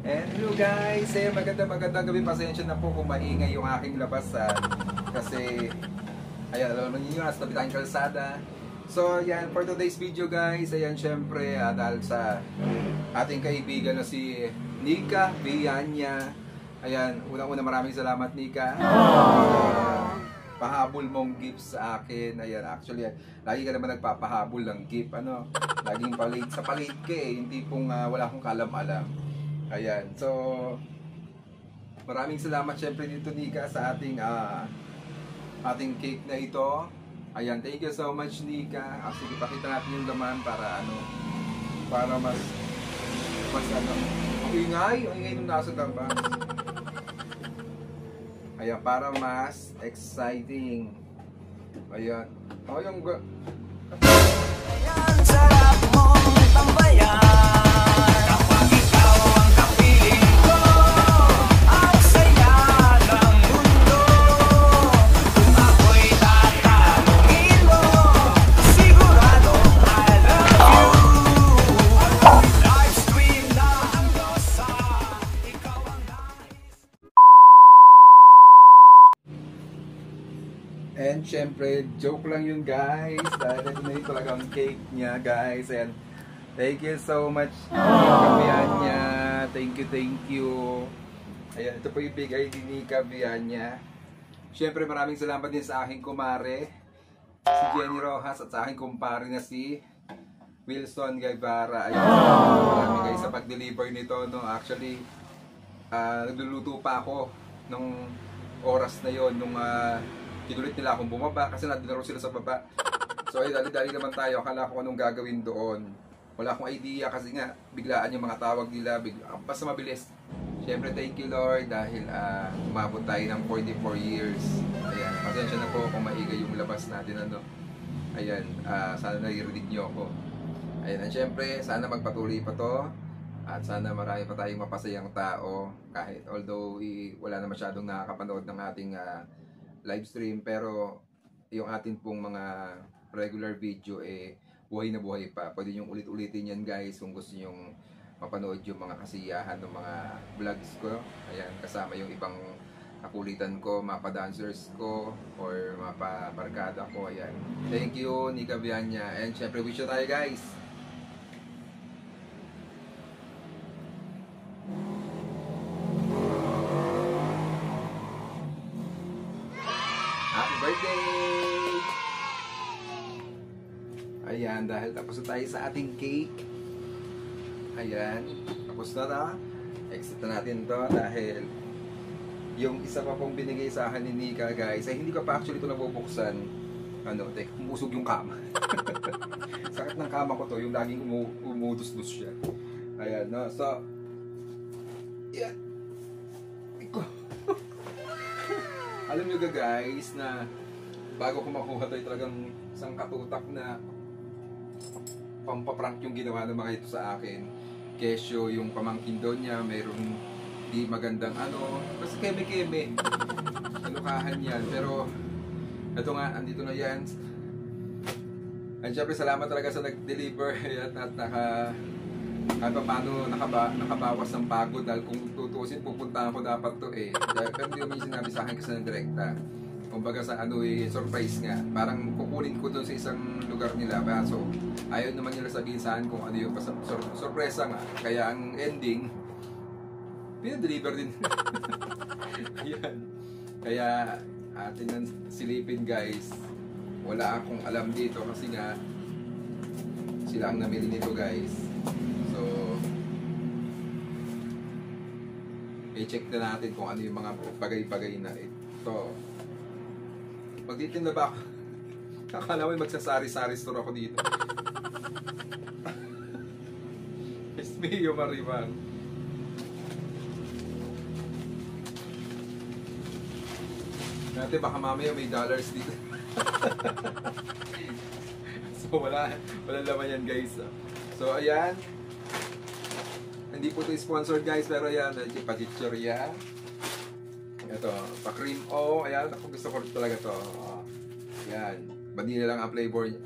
And hello guys, magandang gabi. Pasensya na po kung maingay yung aking labasan. Kasi, ayan, alam niyo, nasa tabi tayong kalsada. So, ayan, for today's video guys, ayan, syempre, dahil sa ating kaibigan na si Nika Villania. Ayan, unang-una maraming salamat Nika. Pahabol mong gift sa akin. Ayan, actually, lagi ka naman nagpapahabol ng gift. Ano, laging palit sa palit ka eh. Hindi pong wala akong kalam-alam. Ayan, so maraming salamat syempre dito Nika sa ating cake na ito. Ayan, thank you so much Nika. Sige, pakita natin yung laman para para mas ang ingay nung nasa labas. Ayan, para mas exciting. Ayan. Oh, yung Ayan, sarap mong tambayan. Kapag ikaw ang kapiling ko, ang saya ng mundo. Kung ako'y tatanungin mo, siguradong I love you. Live stream na ang dosa, ikaw ang nais. And syempre, joke lang yun guys. Dahil ito na yung talagang cake niya guys. And thank you so much. Villania. Thank you. Ayan, ito po yung bigay ni Nika Villania. Syempre maraming salamat din sa aking kumare, si Jenny Rojas, at sa aking kumpare na si Wilson Guevara. Ayan, salamat guys sa pag-deliver nito. No? Actually, nagluluto pa ako nung oras na yon nung kinulit nila akong bumaba kasi nandun sila sa baba. So ay dali-dali naman tayo. Akala ko anong gagawin doon. Wala akong idea kasi nga biglaan yung mga tawag nila. Basta mabilis. Siyempre thank you Lord dahil umabot tayo ng 44 years. Ayan, pasensya na po kung maigay yung labas natin. Ano. Ayan, sana naririnig nyo ako. Ayan, and siyempre sana magpatuloy pa to. At sana marami pa tayong mapasayang tao. Kahit although wala na masyadong nakakapanood ng ating live stream, pero yung atin pong mga regular video buhay na buhay pa. Pwede nyo ulit-ulitin yan guys kung gusto nyo mapanood yung mga kasiyahan ng mga vlogs ko. Ayan, kasama yung ibang kakulitan ko, mga pa-dancers ko or mga pa-barkada ko. Ayan, thank you Nika Villania. And syempre wish you tayo guys. Happy birthday! Ayan, dahil tapos na tayo sa ating cake. Ayan, tapos na na. Exit na natin to dahil yung isa pa pong binigay sa akin ni Nika guys, ay hindi ko pa actually ito nabubuksan. Ano, teka, umusog yung kama. Sakit ng kama ko to, yung laging umudus-dus siya. Ayan, no? So, yan. Alam nyo guys na bago ko makuha tayo talagang isang katutak na pampaprank yung ginawa ng mga ito sa akin. Kesyo yung pamangkin doon niya, mayroong di magandang basta keme-keme. Alukahan yan. Pero ito nga, andito na yan. And syempre salamat talaga sa nag-deliver at kahit pa paano nakabawas ng pagod dahil kung tutusin pupuntahan ko dapat to pero hindi naman yung sinabi sa akin kasi ng direkta. Kumbaga sa surprise nga, parang kukunin ko doon sa isang lugar nila, so ayaw naman nila sabihin sa akin kung ano yung sorpresa nga, kaya ang ending pinadeliver din. Ayan, kaya atin nang silipin guys. Wala akong alam dito kasi nga sila ang namili nito guys. So, i-check na natin kung ano yung mga bagay-bagay na ito. Magtitinda ba ako? Akala mo magsasari-sari store ako dito. Espio Maribang. Dati baka mamaya may dollars dito. So wala laman yan guys. So ayan. Hindi po ito sponsored guys, pero ayan, pa-chichorya. Ito, pa-cream o, ayan, ako gusto ko talaga to. Ayan, vanilla lang ang flavor niya.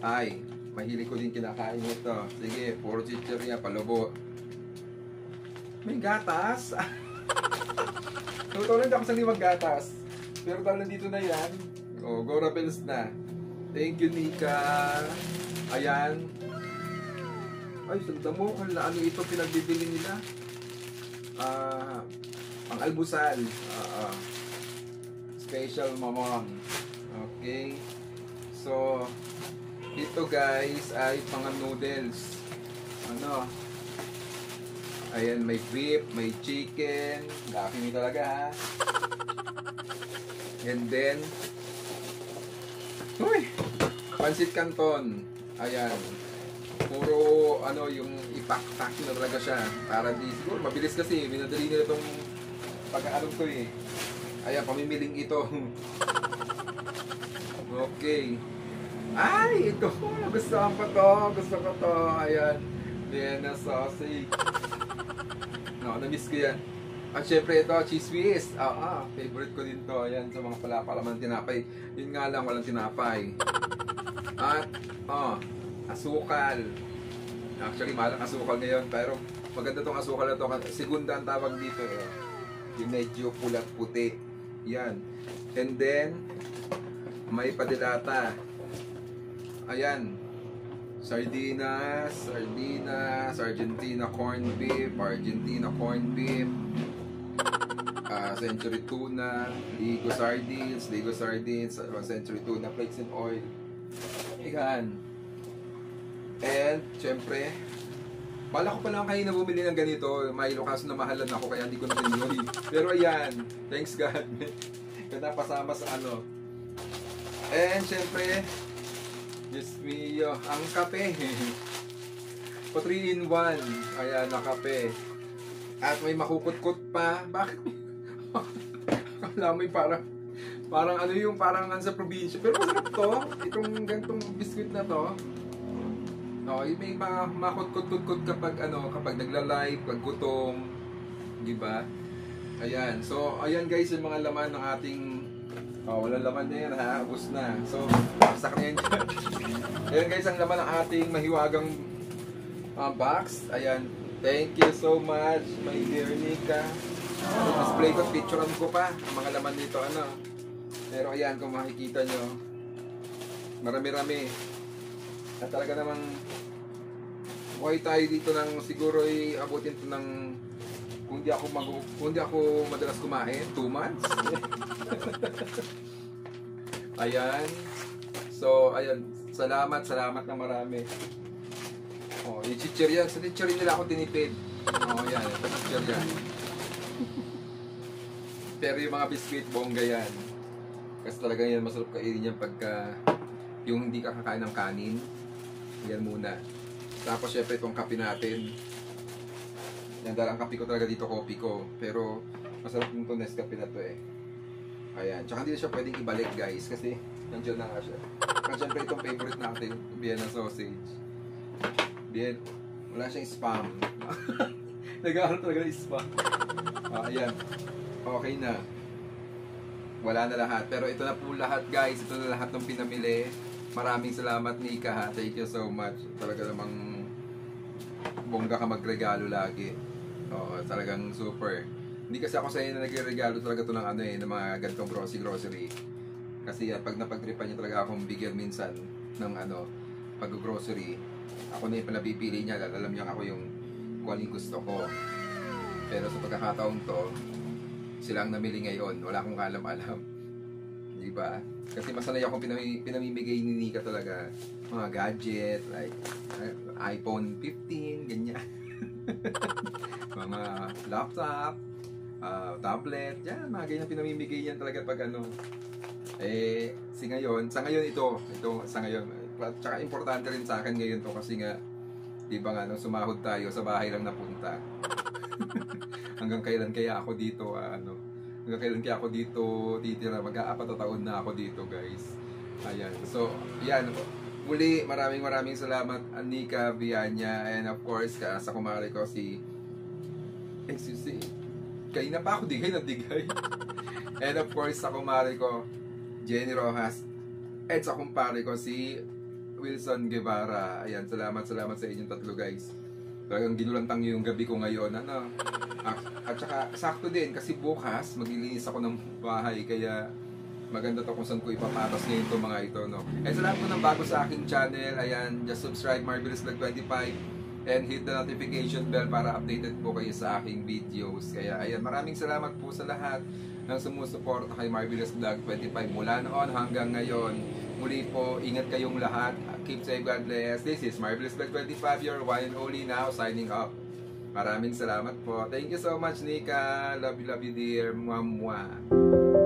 Ay, mahilig ko din kinakain ito. Sige, puro chichorya, palubo. May gatas. Totoo lang, ako sa limang gatas. Pero dahil nandito na yan, go Rebels na. Thank you, Nika. Ayan. Ay, sanda mo. Ano ito pinagbibili nila? Ang almusal. Special mamon. Okay. So, dito guys ay mga noodles. Ano? Ayan, may beef, may chicken. Laki nyo talaga ha. And then, uy, pansit canton. Ayan. Puro ano yung ipak-pak na talaga siya. Para di siguro mabilis kasi minadali nila itong pag-ano to eh. Ayan, pamimiling ito. Okay. Ay, ito. Gusto ko to. Gusto ko to. Ayan. Vienna sausage. No, na-miss ko yan. At syempre ito, cheese whiz. Favorite ko din to. Ayan, sa mga palaman tinapay. Yun nga lang, walang tinapay. At, asukal. Actually, mahal ang asukal ngayon. Pero maganda tong asukal na to. Segunda ang tawag dito. Yung medyo pulat-puti. Yan. And then, may padilata. Ayan. Sardinas, Argentina corned beef, Century tuna, Ligo sardines, Century tuna, flakes and oil. Ayan. And, syempre, bala ko pa lang kayo na bumili ng ganito, Milo, kaso na mahalan ako kaya hindi ko na tinuloy. Pero ayan, thanks God. Kaya napasama sa ano. And, syempre, Diyos mio, ang kape. Pa 3-in-1. Ayan, na kape. At may makukutkot pa. Bakit? Alam mo yung parang ano yung parang sa probinsya. Pero masarap to. Itong gantong biskuit na to. No, may makutkot-kutkot kapag kapag nagla-live, pag gutom. Diba? Ayan. So, ayan guys, yung mga laman ng ating walang laman na yan ha, ubos na. So, saksak na yan dyan. Ayan guys, ang laman ng ating mahiwagang box. Ayan, thank you so much, my dear Nika. Display ko, picturean ko pa ang mga laman nito, Pero ayan, kung makikita nyo, marami-rami. At talaga namang buhay tayo dito ng siguro abutin to ng kung di ako madalas kumain, 2 months. Ayan. So, ayan. Salamat na marami. Yung chichirya. Sa chichirya nila ako tinipid. Ayan. Ito chichirya. Pero yung mga biscuit, bongga yan. Kasi talaga yan, masarap kainin yan pagka yung hindi ka kakain ng kanin. Yan muna. Tapos, syempre, itong kape natin. Yan, dahil ang kape ko talaga dito, kopi ko. Pero, masarap yung to Nescafe na to eh. Ayan. Tsaka hindi na siya pwedeng ibalik guys. Kasi, nandiyan na nga siya. At syempre, itong favorite natin, Vienna sausage. Wala siyang spam. Nag-aaral talaga ng spam. Ayan. Okay na. Wala na lahat. Pero ito na po lahat guys. Ito na lahat ng pinamili. Maraming salamat Nika ha. Thank you so much. Talaga namang bongga ka magregalo lagi. Talagang super. Hindi kasi ako sa inyo na nagre-regalo talaga ito ng ng mga ganitong grocery. Kasi pag napagtripan niya talaga akong bigyan minsan ng pag-grocery. Ako na yung panabipili niya. Alam niya ako kung ano yung gusto ko. Pero sa pagkakataon to, silang namili ngayon. Wala akong alam-alam. Diba? Kasi masanay akong pinamimigay ni Nika talaga. Mga gadget, like iPhone 15, ganyan. Mga laptop, tablet, yan, mga ganyan pinamimigay yan talaga pag sa ngayon ito, sa ngayon, tsaka importante rin sa akin ngayon to kasi nga, di ba nga, nung sumahod tayo, sa bahay lang napunta. Hanggang kailan kaya ako dito, hanggang kailan kaya ako dito titira, mag-aapat na taon na ako dito guys. Ayan, so, yan, muli, maraming salamat Nika Vianya, and of course, sa kumare ko kayo na pa ako digay. And of course, sa kumare ko, Jenny Rojas, at sa kumpare ko, si Wilson Guevara. Ayan, salamat sa inyong tatlo guys. Talagang ginulantang yung gabi ko ngayon. Ano? At saka sakto din kasi bukas maglilinis ako ng bahay kaya maganda to kung saan ko ipapatas ngayon to mga ito, no? And sa lahat po ng bago sa aking channel, ayan, just subscribe Marvelous Vlog 25 and hit the notification bell para updated po kayo sa aking videos. Kaya ayan, maraming salamat po sa lahat ng sumusuporta kay Marvelous Vlog 25 mula noon hanggang ngayon. Muli po, ingat kayong lahat. Keep safe, God bless. This is Marvelous Vlog 25, your one and only now, signing off. Maraming salamat po. Thank you so much, Nika. Love you dear. Mwah, mwah.